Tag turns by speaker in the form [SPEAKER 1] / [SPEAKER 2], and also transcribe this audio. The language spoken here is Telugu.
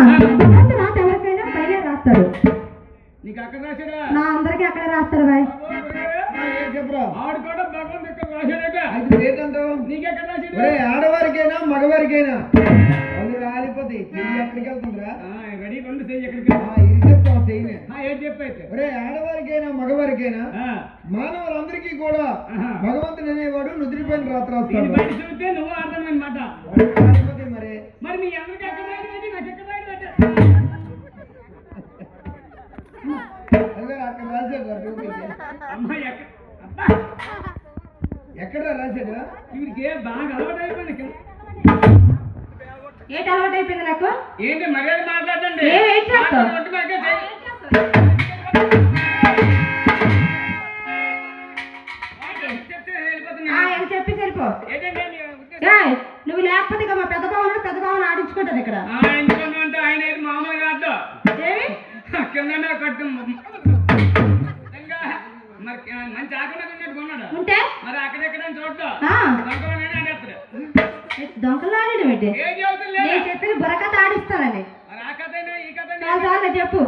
[SPEAKER 1] రాత ఎవరికైనా పైన రాస్తాడు.
[SPEAKER 2] నీకు అక్కడ రాశాడా?
[SPEAKER 1] నా అందరికి అక్కడ రాస్తాడు బాయ్.
[SPEAKER 3] చెప్పరా
[SPEAKER 2] ఆడు కూడా భగవంతు ఇక్కడ రాశాడట.
[SPEAKER 3] అయితే లేదంటావు
[SPEAKER 2] నీకెక్కడ రాశాడు?
[SPEAKER 3] ఆడవారికైనా మగవారికైనా వాళ్ళు రాలిపోతే చెయ్యి ఎక్కడికి వెళ్తుందిరా?
[SPEAKER 2] రెడీ రెండు చెయ్యి ఎక్కడికి?
[SPEAKER 3] ఇరిచేస్తావు చెయ్యి.
[SPEAKER 2] ఏం చెప్పైతే
[SPEAKER 3] ఒరే ఆడవారికైనా మగవారికైనా మానవులందరికీ కూడా భగవంతుడు అనేవాడు నుదిరిపైన రాత్రి రాస్తాడు.
[SPEAKER 2] బయట చూస్తే నువ్వు అర్థమన్నమాట.
[SPEAKER 3] మరి
[SPEAKER 2] మరి మీ అందరికి ఎక్కడ రాయడం నాకు ఎక్కడ రాయడం
[SPEAKER 3] అక్కడ రాశాడు.
[SPEAKER 2] అమ్మాయి
[SPEAKER 3] ఎక్కడ రాశాడు?
[SPEAKER 2] వీడికి బాగా అలవాటు అయిపోయింది.
[SPEAKER 1] ఏంటి అలవాటు అయిపోయింది నాకు?
[SPEAKER 2] ఏంటి మర్యాద మాట్లాడండి.
[SPEAKER 1] ఏం చేస్తావు? చెప్పి సరిపో. నువ్వు లేకపోతే ఇక మా పెద్ద భావన ఆడించుకుంటాను ఇక్కడ.
[SPEAKER 2] అంటే ఆయన మామూలు కాదు.
[SPEAKER 1] ఏమి
[SPEAKER 2] కింద కట్టు మరి మంచి ఆకలి కొన్నాడు
[SPEAKER 1] ఉంటే
[SPEAKER 2] మరి అక్కడెక్కడ చూడటం
[SPEAKER 1] దొంగలు ఆడడం ఏంటి?
[SPEAKER 2] ఏం చెబుతుంది?
[SPEAKER 1] నేను చెప్పిన బుర్రకథ ఆడిస్తానని
[SPEAKER 2] ఆ కథ ఈ కథ
[SPEAKER 1] చెప్పు.